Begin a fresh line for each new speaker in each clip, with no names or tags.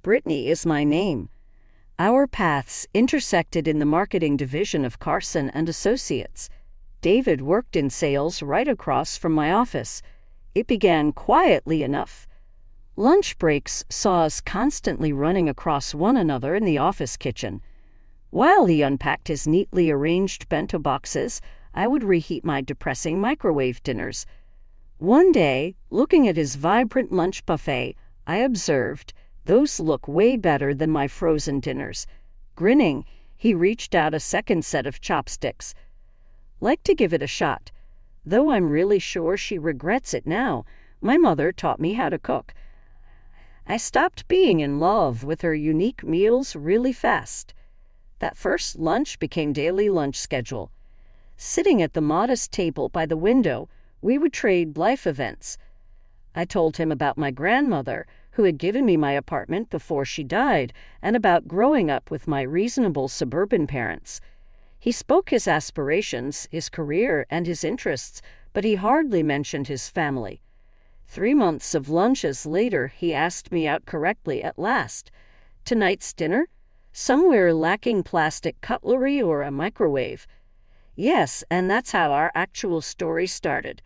Brittany is my name. Our paths intersected in the marketing division of Carson and Associates. David worked in sales right across from my office. It began quietly enough. Lunch breaks saw us constantly running across one another in the office kitchen. While he unpacked his neatly arranged bento boxes, I would reheat my depressing microwave dinners. One day, looking at his vibrant lunch buffet, I observed, "Those look way better than my frozen dinners." Grinning, he reached out a second set of chopsticks. "Like to give it a shot. Though I'm really sure she regrets it now. My mother taught me how to cook." I stopped being in love with her unique meals really fast. That first lunch became daily lunch schedule. Sitting at the modest table by the window, we would trade life events. I told him about my grandmother, who had given me my apartment before she died, and about growing up with my reasonable suburban parents. He spoke his aspirations, his career, and his interests, but he hardly mentioned his family. 3 months of lunches later, he asked me out correctly at last. "Tonight's dinner? Somewhere lacking plastic cutlery or a microwave." Yes, and that's how our actual story started.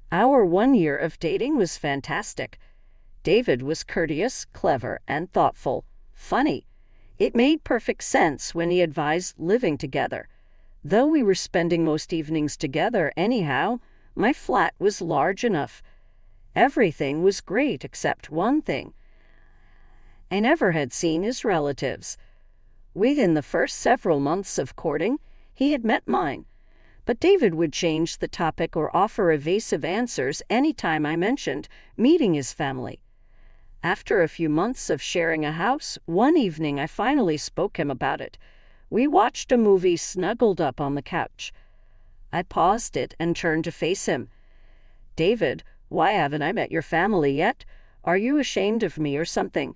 Our 1 year of dating was fantastic. David was courteous, clever, and thoughtful. Funny. It made perfect sense when he advised living together. Though we were spending most evenings together anyhow, my flat was large enough. Everything was great except one thing. I never had seen his relatives. Within the first several months of courting, he had met mine. But David would change the topic or offer evasive answers any time I mentioned meeting his family. After a few months of sharing a house, one evening I finally spoke him about it. We watched a movie snuggled up on the couch. I paused it and turned to face him. "David, why haven't I met your family yet? Are you ashamed of me or something?"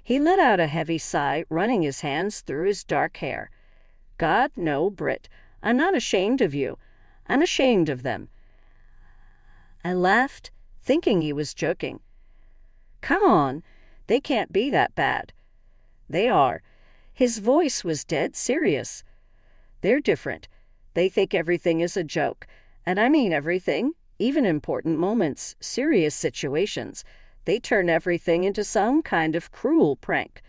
He let out a heavy sigh, running his hands through his dark hair. "God, no, Britt. I'm not ashamed of you. I'm ashamed of them." I laughed, thinking he was joking. "Come on, they can't be that bad." "They are." His voice was dead serious. "They're different. They think everything is a joke. And I mean everything, even important moments, serious situations. They turn everything into some kind of cruel prank."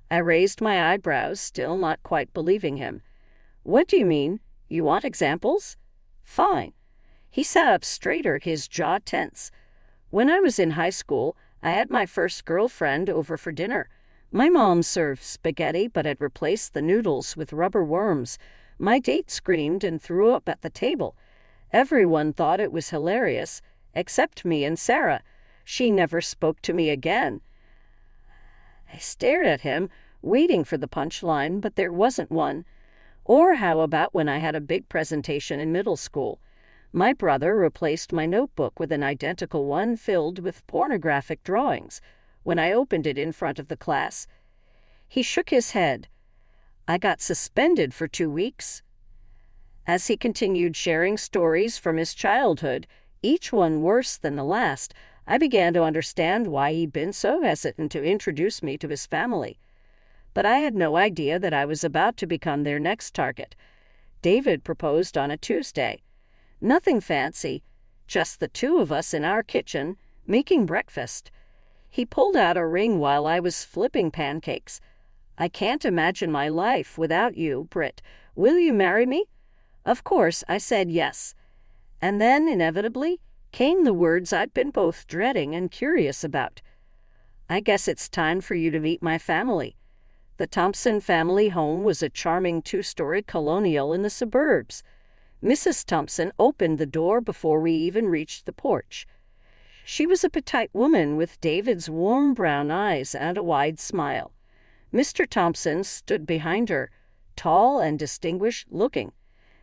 I raised my eyebrows, still not quite believing him. "What do you mean? You want examples?" "Fine." He sat up straighter, his jaw tense. "When I was in high school, I had my first girlfriend over for dinner. My mom served spaghetti but had replaced the noodles with rubber worms. My date screamed and threw up at the table. Everyone thought it was hilarious, except me and Sarah. She never spoke to me again." I stared at him, waiting for the punchline, but there wasn't one. Or how about when I had a big presentation in middle school? My brother replaced my notebook with an identical one filled with pornographic drawings. When I opened it in front of the class, he shook his head. "I got suspended for 2 weeks." As he continued sharing stories from his childhood, each one worse than the last, I began to understand why he'd been so hesitant to introduce me to his family. But I had no idea that I was about to become their next target. David proposed on a Tuesday. Nothing fancy, just the two of us in our kitchen, making breakfast. He pulled out a ring while I was flipping pancakes. "I can't imagine my life without you, Britt. Will you marry me?" Of course, I said yes. And then, inevitably, came the words I'd been both dreading and curious about. "I guess it's time for you to meet my family." The Thompson family home was a charming 2-story colonial in the suburbs. Mrs. Thompson opened the door before we even reached the porch. She was a petite woman with David's warm brown eyes and a wide smile. Mr. Thompson stood behind her, tall and distinguished looking.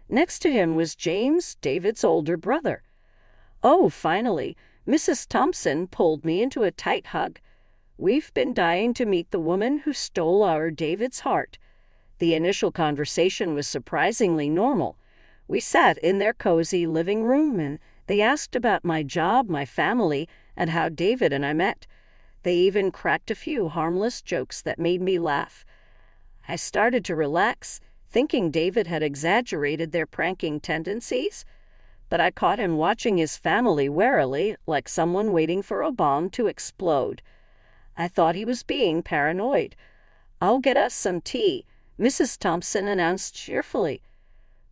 Next to him was James, David's older brother. Oh, finally, Mrs. Thompson pulled me into a tight hug. "We've been dying to meet the woman who stole our David's heart." The initial conversation was surprisingly normal. We sat in their cozy living room, and they asked about my job, my family, and how David and I met. They even cracked a few harmless jokes that made me laugh. I started to relax, thinking David had exaggerated their pranking tendencies, but I caught him watching his family warily, like someone waiting for a bomb to explode. I thought he was being paranoid. "I'll get us some tea," Mrs. Thompson announced cheerfully.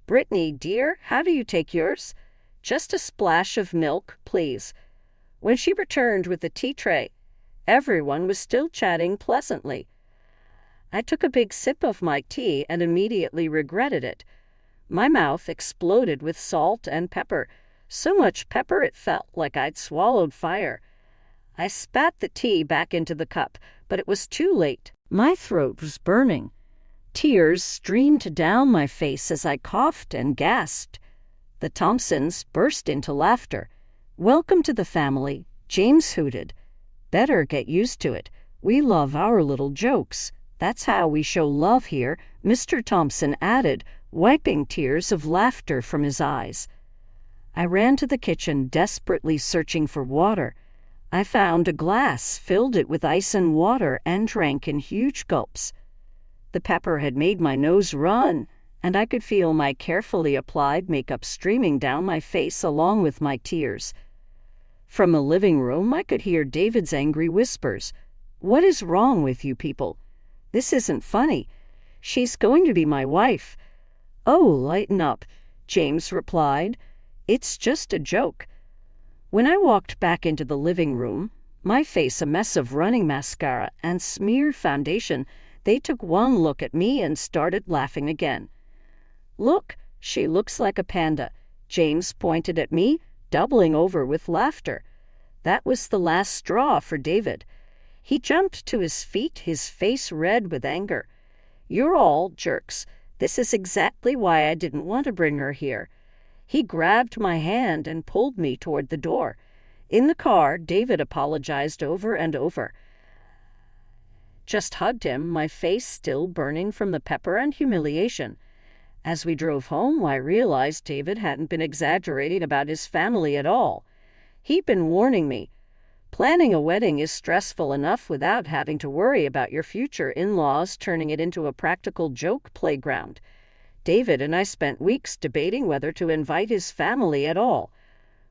"Brittany, dear, how do you take yours?" "Just a splash of milk, please." When she returned with the tea tray, everyone was still chatting pleasantly. I took a big sip of my tea and immediately regretted it. My mouth exploded with salt and pepper, so much pepper it felt like I'd swallowed fire. I spat the tea back into the cup, but it was too late. My throat was burning. Tears streamed down my face as I coughed and gasped. The Thompsons burst into laughter. "Welcome to the family," James hooted. "Better get used to it. We love our little jokes. That's how we show love here," Mr. Thompson added, wiping tears of laughter from his eyes. I ran to the kitchen, desperately searching for water. I found a glass, filled it with ice and water, and drank in huge gulps. The pepper had made my nose run, and I could feel my carefully applied makeup streaming down my face along with my tears. From the living room, I could hear David's angry whispers. "What is wrong with you people? This isn't funny. She's going to be my wife." "Oh, lighten up," James replied. "It's just a joke." When I walked back into the living room, my face a mess of running mascara and smeared foundation, they took one look at me and started laughing again. "Look, she looks like a panda," James pointed at me, doubling over with laughter. That was the last straw for David. He jumped to his feet, his face red with anger. "You're all jerks. This is exactly why I didn't want to bring her here." He grabbed my hand and pulled me toward the door. In the car, David apologized over and over. Just hugged him, my face still burning from the pepper and humiliation. As we drove home, I realized David hadn't been exaggerating about his family at all. He'd been warning me. Planning a wedding is stressful enough without having to worry about your future in-laws turning it into a practical joke playground. David and I spent weeks debating whether to invite his family at all.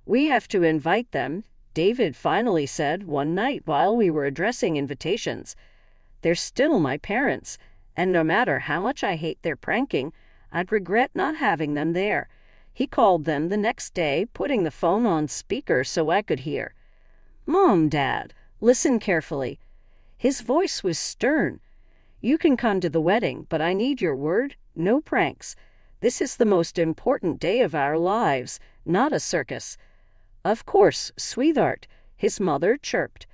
"We have to invite them," David finally said one night while we were addressing invitations. "They're still my parents, and no matter how much I hate their pranking, I'd regret not having them there." He called them the next day, putting the phone on speaker so I could hear. "Mom, Dad, listen carefully." His voice was stern. "You can come to the wedding, but I need your word. No pranks. This is the most important day of our lives, not a circus." "Of course, sweetheart," his mother chirped.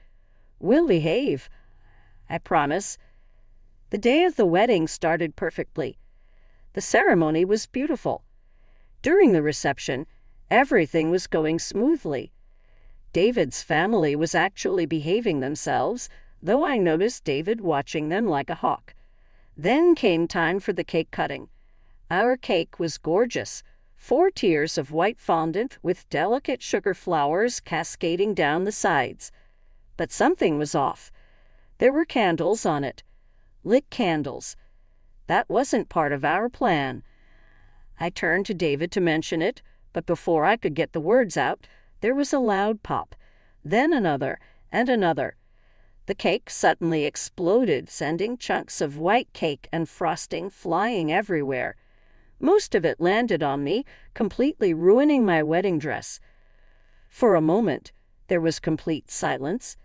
"We'll behave, I promise." The day of the wedding started perfectly. The ceremony was beautiful. During the reception, everything was going smoothly. David's family was actually behaving themselves, though I noticed David watching them like a hawk. Then came time for the cake cutting. Our cake was gorgeous, 4 tiers of white fondant with delicate sugar flowers cascading down the sides. But something was off. There were candles on it. Lit candles. That wasn't part of our plan. I turned to David to mention it, but before I could get the words out, there was a loud pop. Then another, and another. The cake suddenly exploded, sending chunks of white cake and frosting flying everywhere. Most of it landed on me, completely ruining my wedding dress. For a moment, there was complete silence.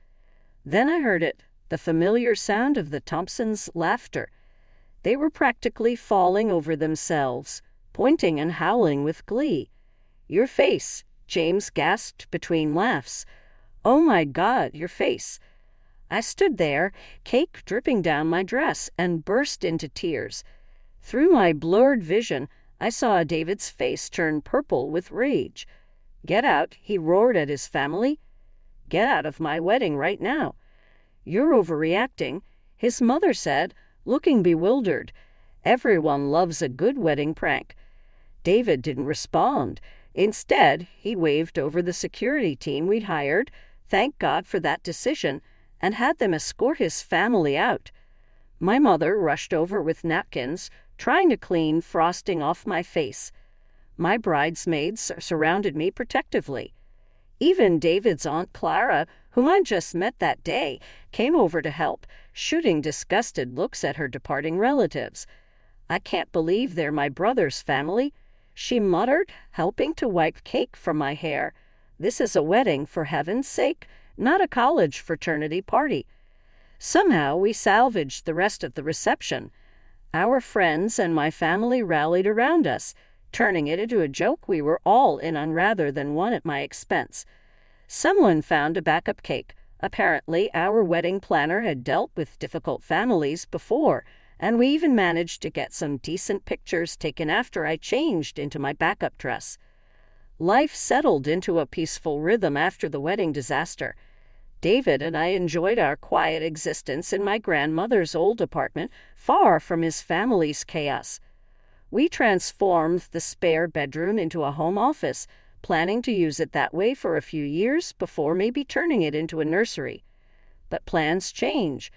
Then I heard it, the familiar sound of the Thompsons' laughter. They were practically falling over themselves, pointing and howling with glee. "Your face," James gasped between laughs. "Oh my God, your face." I stood there, cake dripping down my dress, and burst into tears. Through my blurred vision, I saw David's face turn purple with rage. "Get out," he roared at his family. "Get out of my wedding right now." "You're overreacting," his mother said, looking bewildered. "Everyone loves a good wedding prank." David didn't respond. Instead, he waved over the security team we'd hired, thank God for that decision, and had them escort his family out. My mother rushed over with napkins, trying to clean frosting off my face. My bridesmaids surrounded me protectively. Even David's Aunt Clara, whom I just met that day, came over to help, shooting disgusted looks at her departing relatives. "I can't believe they're my brother's family," she muttered, helping to wipe cake from my hair. "This is a wedding, for heaven's sake, not a college fraternity party." Somehow we salvaged the rest of the reception. Our friends and my family rallied around us, turning it into a joke we were all in on rather than one at my expense. Someone found a backup cake. Apparently, our wedding planner had dealt with difficult families before, and we even managed to get some decent pictures taken after I changed into my backup dress. Life settled into a peaceful rhythm after the wedding disaster. David and I enjoyed our quiet existence in my grandmother's old apartment, far from his family's chaos. We transformed the spare bedroom into a home office, planning to use it that way for a few years before maybe turning it into a nursery. But plans change.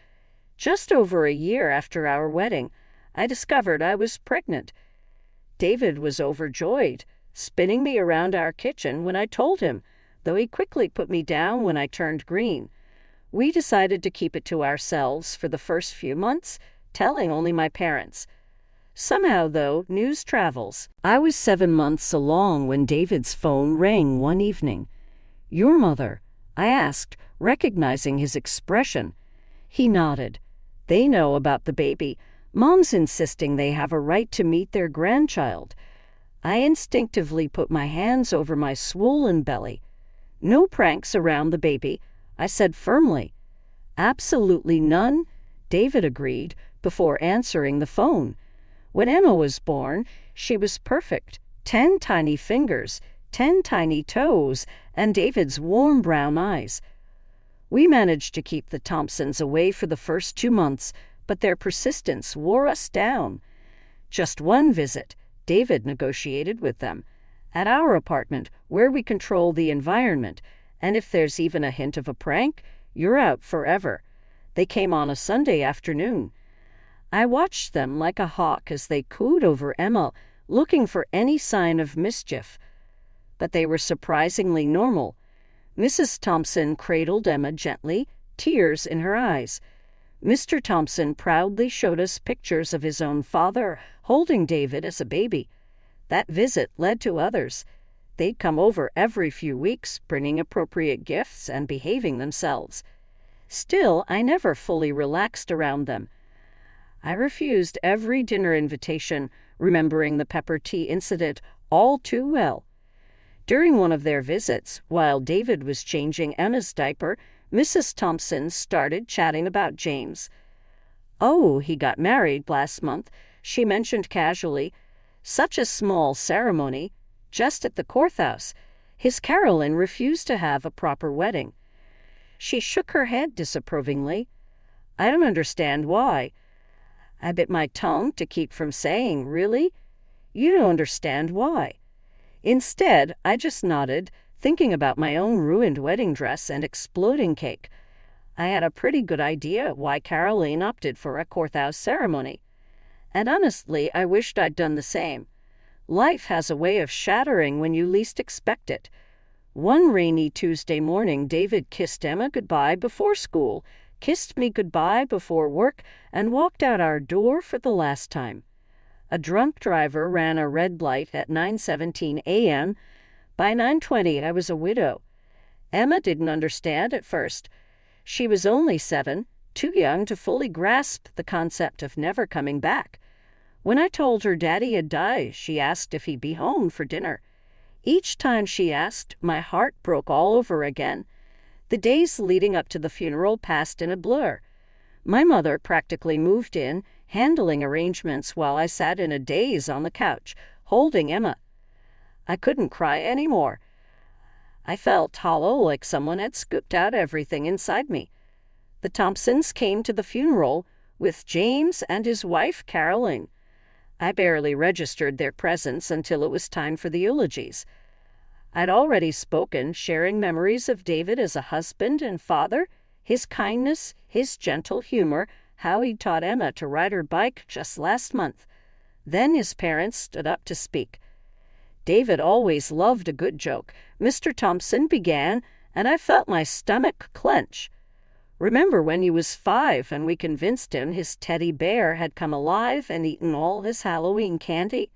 Just over a year after our wedding, I discovered I was pregnant. David was overjoyed, spinning me around our kitchen when I told him, though he quickly put me down when I turned green. We decided to keep it to ourselves for the first few months, telling only my parents. Somehow, though, news travels. I was 7 months along when David's phone rang one evening. "Your mother?" I asked, recognizing his expression. He nodded. "They know about the baby. Mom's insisting they have a right to meet their grandchild." I instinctively put my hands over my swollen belly. "No pranks around the baby," I said firmly. "Absolutely none," David agreed, before answering the phone. When Emma was born, she was perfect. 10 tiny fingers, 10 tiny toes, and David's warm brown eyes. We managed to keep the Thompsons away for the first 2 months, but their persistence wore us down. Just one visit, David negotiated with them. At our apartment, where we control the environment, and if there's even a hint of a prank, you're out forever. They came on a Sunday afternoon. I watched them like a hawk as they cooed over Emma, looking for any sign of mischief. But they were surprisingly normal. Mrs. Thompson cradled Emma gently, tears in her eyes. Mr. Thompson proudly showed us pictures of his own father holding David as a baby. That visit led to others. They'd come over every few weeks, bringing appropriate gifts and behaving themselves. Still, I never fully relaxed around them. I refused every dinner invitation, remembering the pepper tea incident all too well. During one of their visits, while David was changing Emma's diaper, Mrs. Thompson started chatting about James. "Oh, he got married last month," she mentioned casually. "Such a small ceremony, just at the courthouse. His Carolyn refused to have a proper wedding." She shook her head disapprovingly. "I don't understand why." I bit my tongue to keep from saying, "Really? You don't understand why." Instead, I just nodded, thinking about my own ruined wedding dress and exploding cake. I had a pretty good idea why Caroline opted for a courthouse ceremony. And honestly, I wished I'd done the same. Life has a way of shattering when you least expect it. One rainy Tuesday morning, David kissed Emma goodbye before school, kissed me goodbye before work, and walked out our door for the last time. A drunk driver ran a red light at 9:17 a.m. By 9:20, I was a widow. Emma didn't understand at first. She was only 7, too young to fully grasp the concept of never coming back. When I told her Daddy had died, she asked if he'd be home for dinner. Each time she asked, my heart broke all over again. The days leading up to the funeral passed in a blur. My mother practically moved in, handling arrangements while I sat in a daze on the couch, holding Emma. I couldn't cry anymore. I felt hollow, like someone had scooped out everything inside me. The Thompsons came to the funeral with James and his wife, Caroline. I barely registered their presence until it was time for the eulogies. I'd already spoken, sharing memories of David as a husband and father, His kindness, his gentle humor, how he taught Emma to ride her bike just last month. Then his parents stood up to speak. David always loved a good joke, Mr. Thompson began, and I felt my stomach clench. Remember when he was 5 and we convinced him his teddy bear had come alive and eaten all his Halloween candy?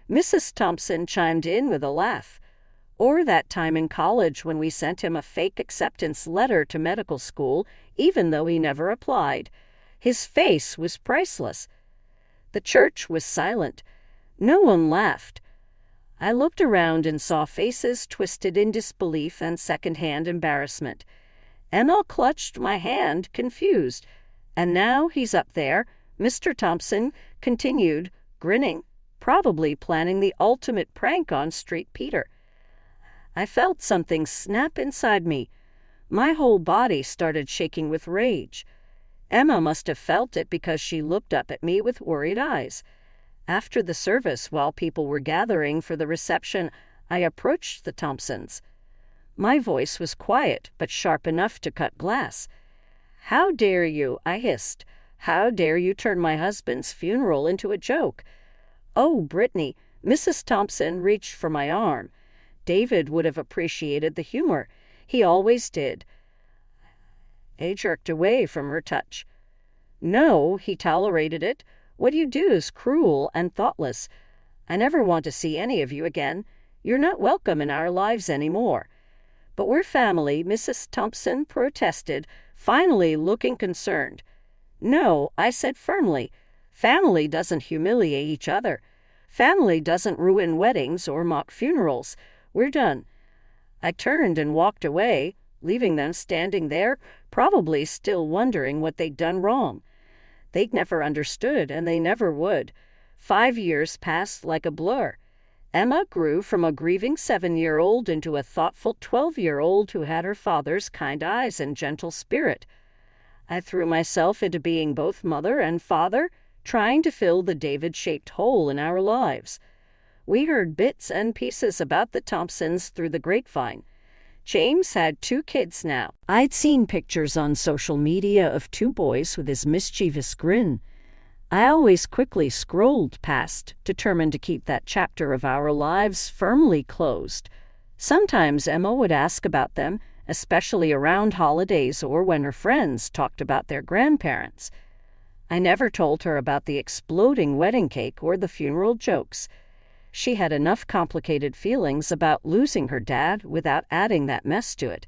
Mrs. Thompson chimed in with a laugh. Or that time in college when we sent him a fake acceptance letter to medical school, even though he never applied. His face was priceless. The church was silent. No one laughed. I looked around and saw faces twisted in disbelief and second-hand embarrassment. Emma clutched my hand, confused. And now he's up there, Mr. Thompson continued, grinning, probably planning the ultimate prank on Street Peter. I felt something snap inside me. My whole body started shaking with rage. Emma must have felt it because she looked up at me with worried eyes. After the service, while people were gathering for the reception, I approached the Thompsons. My voice was quiet, but sharp enough to cut glass. "How dare you?" I hissed. "How dare you turn my husband's funeral into a joke?" "Oh, Brittany," Mrs. Thompson reached for my arm. David would have appreciated the humor. He always did. I jerked away from her touch. "No, he tolerated it. What you do is cruel and thoughtless. I never want to see any of you again. You're not welcome in our lives anymore." "But we're family," Mrs. Thompson protested, finally looking concerned. "No," I said firmly. "Family doesn't humiliate each other. Family doesn't ruin weddings or mock funerals. We're done." I turned and walked away, leaving them standing there, probably still wondering what they'd done wrong. They'd never understood, and they never would. 5 years passed like a blur. Emma grew from a grieving 7-year-old into a thoughtful 12-year-old who had her father's kind eyes and gentle spirit. I threw myself into being both mother and father, trying to fill the David-shaped hole in our lives. We heard bits and pieces about the Thompsons through the grapevine. James had 2 kids now. I'd seen pictures on social media of 2 boys with his mischievous grin. I always quickly scrolled past, determined to keep that chapter of our lives firmly closed. Sometimes Emma would ask about them, especially around holidays or when her friends talked about their grandparents. I never told her about the exploding wedding cake or the funeral jokes. She had enough complicated feelings about losing her dad without adding that mess to it.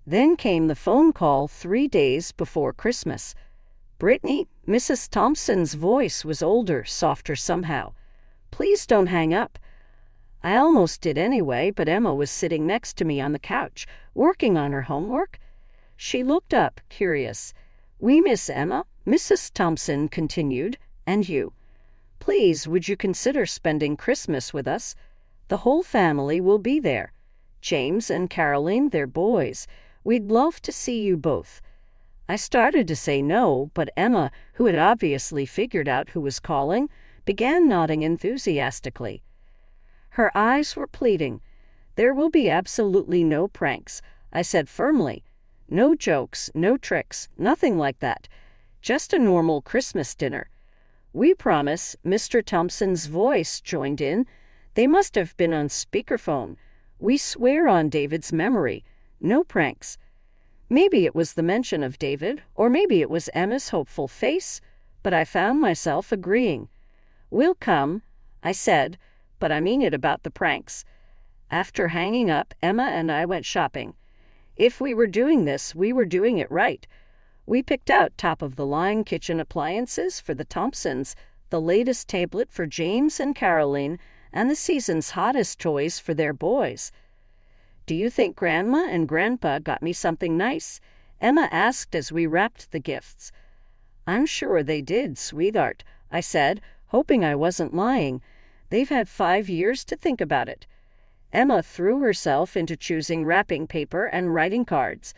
Then came the phone call 3 days before Christmas. "Brittany," Mrs. Thompson's voice was older, softer somehow. "Please don't hang up." I almost did anyway, but Emma was sitting next to me on the couch, working on her homework. She looked up, curious. "We miss Emma," Mrs. Thompson continued, "and you. Please, would you consider spending Christmas with us? The whole family will be there. James and Caroline, their boys. We'd love to see you both." I started to say no, but Emma, who had obviously figured out who was calling, began nodding enthusiastically. Her eyes were pleading. "There will be absolutely no pranks," I said firmly. "No jokes, no tricks, nothing like that. Just a normal Christmas dinner." "We promise," Mr. Thompson's voice joined in. They must have been on speakerphone. "We swear on David's memory. No pranks." Maybe it was the mention of David, or maybe it was Emma's hopeful face, but I found myself agreeing. "We'll come," I said, "but I mean it about the pranks." After hanging up, Emma and I went shopping. If we were doing this, we were doing it right. We picked out top-of-the-line kitchen appliances for the Thompsons, the latest tablet for James and Caroline, and the season's hottest toys for their boys. "Do you think Grandma and Grandpa got me something nice?" Emma asked as we wrapped the gifts. "I'm sure they did, sweetheart," I said, hoping I wasn't lying. "They've had 5 years to think about it." Emma threw herself into choosing wrapping paper and writing cards.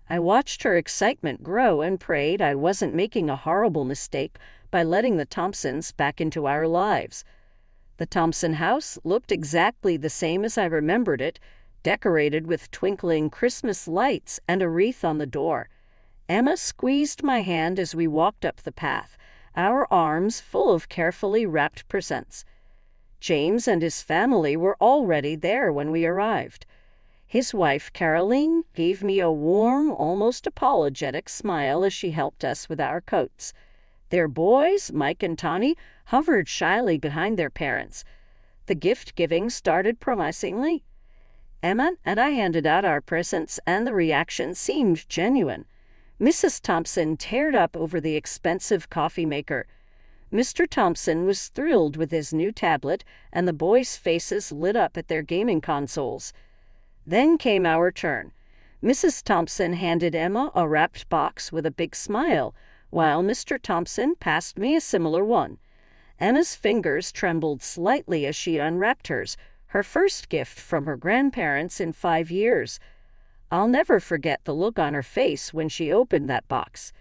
I watched her excitement grow and prayed I wasn't making a horrible mistake by letting the Thompsons back into our lives. The Thompson house looked exactly the same as I remembered it, decorated with twinkling Christmas lights and a wreath on the door. Emma squeezed my hand as we walked up the path, our arms full of carefully wrapped presents. James and his family were already there when we arrived. His wife, Caroline, gave me a warm, almost apologetic smile as she helped us with our coats. Their boys, Mike and Tawny, hovered shyly behind their parents. The gift-giving started promisingly. Emma and I handed out our presents, and the reaction seemed genuine. Mrs. Thompson teared up over the expensive coffee maker. Mr. Thompson was thrilled with his new tablet, and the boys' faces lit up at their gaming consoles. Then came our turn. Mrs. Thompson handed Emma a wrapped box with a big smile, while Mr. Thompson passed me a similar one. Emma's fingers trembled slightly as she unwrapped hers, her first gift from her grandparents in 5 years. I'll never forget the look on her face when she opened that box.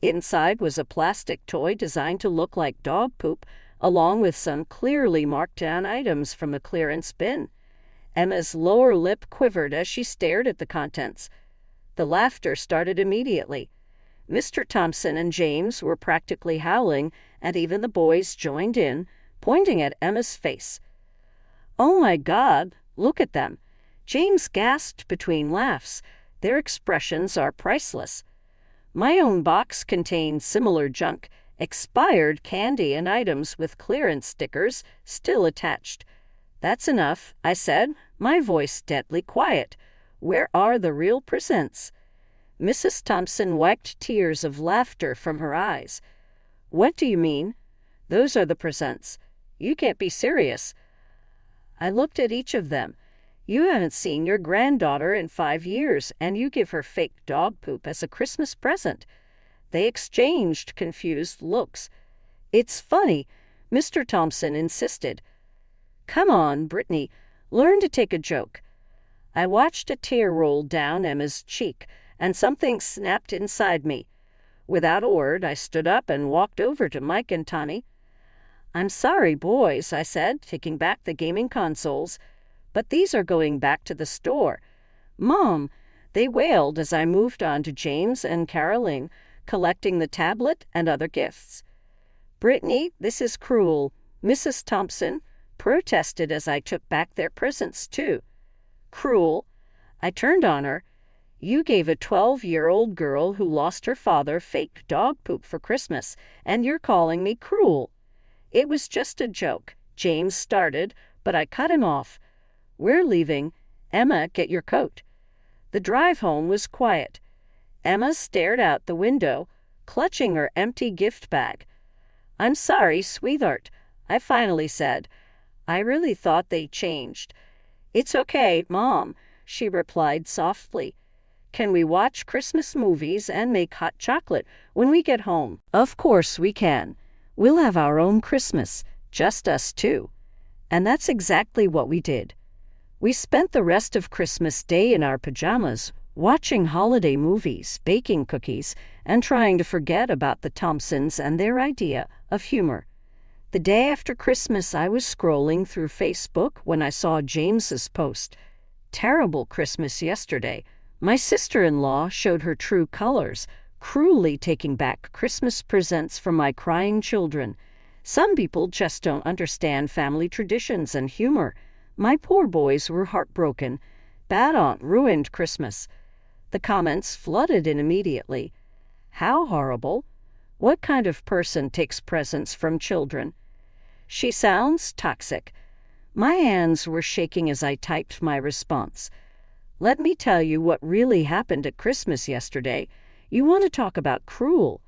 Inside was a plastic toy designed to look like dog poop, along with some clearly marked down items from a clearance bin. Emma's lower lip quivered as she stared at the contents. The laughter started immediately. Mr. Thompson and James were practically howling, and even the boys joined in, pointing at Emma's face. "Oh my God, look at them!" James gasped between laughs. Their expressions are priceless. My own box contained similar junk, expired candy and items with clearance stickers still attached. "That's enough," I said, my voice deadly quiet. "Where are the real presents?" Mrs. Thompson wiped tears of laughter from her eyes. "What do you mean?" "Those are the presents. You can't be serious." I looked at each of them. "You haven't seen your granddaughter in 5 years, and you give her fake dog poop as a Christmas present." They exchanged confused looks. "It's funny," Mr. Thompson insisted. "Come on, Brittany, learn to take a joke." I watched a tear roll down Emma's cheek, and something snapped inside me. Without a word, I stood up and walked over to Mike and Tawny. "I'm sorry, boys," I said, taking back the gaming consoles, "but these are going back to the store." "Mom," they wailed as I moved on to James and Caroline, collecting the tablet and other gifts. "Brittany, this is cruel," Mrs. Thompson protested as I took back their presents, too. "Cruel?" I turned on her. "You gave a 12-year-old girl who lost her father fake dog poop for Christmas, and you're calling me cruel." "It was just a joke," James started, but I cut him off. "We're leaving. Emma, get your coat." The drive home was quiet. Emma stared out the window, clutching her empty gift bag. "I'm sorry, sweetheart," I finally said. "I really thought they changed." "It's okay, Mom," she replied softly. "Can we watch Christmas movies and make hot chocolate when we get home?" "Of course we can. We'll have our own Christmas, just us two." And that's exactly what we did. We spent the rest of Christmas Day in our pajamas, watching holiday movies, baking cookies, and trying to forget about the Thompsons and their idea of humor. The day after Christmas, I was scrolling through Facebook when I saw James's post. "Terrible Christmas yesterday. My sister-in-law showed her true colors, cruelly taking back Christmas presents from my crying children. Some people just don't understand family traditions and humor. My poor boys were heartbroken. Bad aunt ruined Christmas." The comments flooded in immediately. "How horrible. What kind of person takes presents from children?" "She sounds toxic." My hands were shaking as I typed my response. "Let me tell you what really happened at Christmas yesterday. You want to talk about cruel?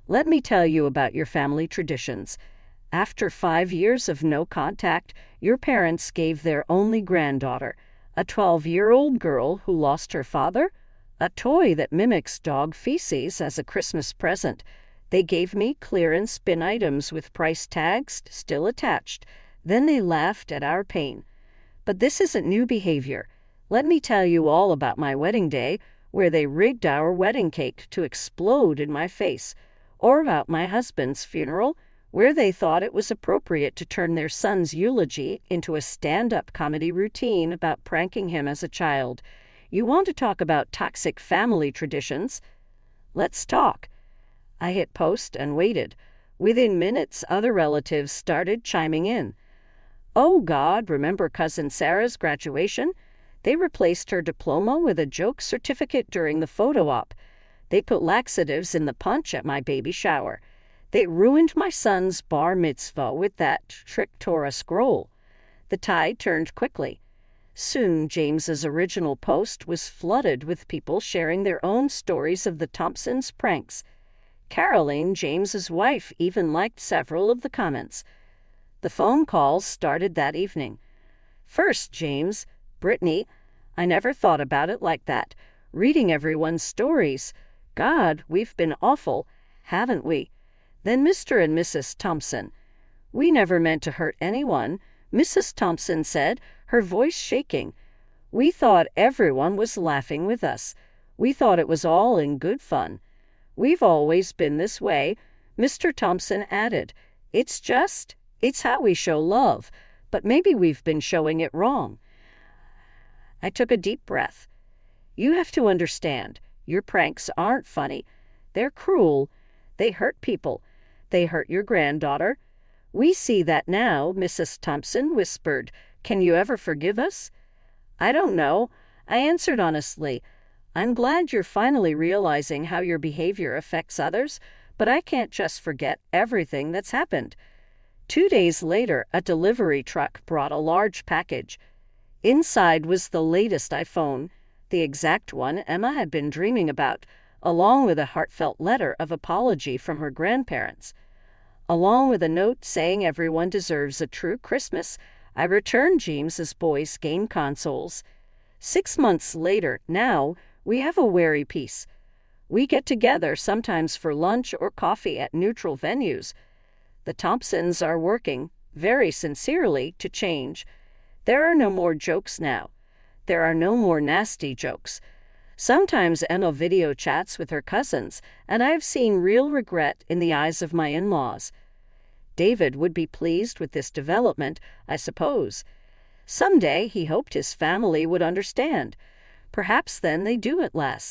Let me tell you about your family traditions. After 5 years of no contact, your parents gave their only granddaughter, a 12-year-old girl who lost her father, a toy that mimics dog feces as a Christmas present. They gave me clearance bin items with price tags still attached. Then they laughed at our pain. But this isn't new behavior. Let me tell you all about my wedding day, where they rigged our wedding cake to explode in my face, or about my husband's funeral, where they thought it was appropriate to turn their son's eulogy into a stand-up comedy routine about pranking him as a child. You want to talk about toxic family traditions? Let's talk. I hit post and waited. Within minutes, other relatives started chiming in. Oh God, remember Cousin Sarah's graduation? They replaced her diploma with a joke certificate during the photo op. They put laxatives in the punch at my baby shower. They ruined my son's bar mitzvah with that trick Torah scroll. The tide turned quickly. Soon, James's original post was flooded with people sharing their own stories of the Thompsons' pranks. Caroline, James's wife, even liked several of the comments. The phone calls started that evening. First, James, Brittany, I never thought about it like that. Reading everyone's stories. God, we've been awful, haven't we? Then Mr. and Mrs. Thompson. We never meant to hurt anyone, Mrs. Thompson said, her voice shaking. We thought everyone was laughing with us. We thought it was all in good fun. We've always been this way, Mr. Thompson added. It's how we show love, but maybe we've been showing it wrong. I took a deep breath. You have to understand, your pranks aren't funny. They're cruel. They hurt people. They hurt your granddaughter. We see that now, Mrs. Thompson whispered. Can you ever forgive us? I don't know, I answered honestly. I'm glad you're finally realizing how your behavior affects others, but I can't just forget everything that's happened. 2 days later, a delivery truck brought a large package. Inside was the latest iPhone, the exact one Emma had been dreaming about, along with a heartfelt letter of apology from her grandparents. Along with a note saying everyone deserves a true Christmas, I returned James's boys' game consoles. 6 months later, now, we have a wary peace. We get together sometimes for lunch or coffee at neutral venues. The Thompsons are working, very sincerely, to change. There are no more jokes now. There are no more nasty jokes. Sometimes Emma video chats with her cousins, and I've seen real regret in the eyes of my in-laws. David would be pleased with this development, I suppose. Someday he hoped his family would understand. Perhaps then they do at last.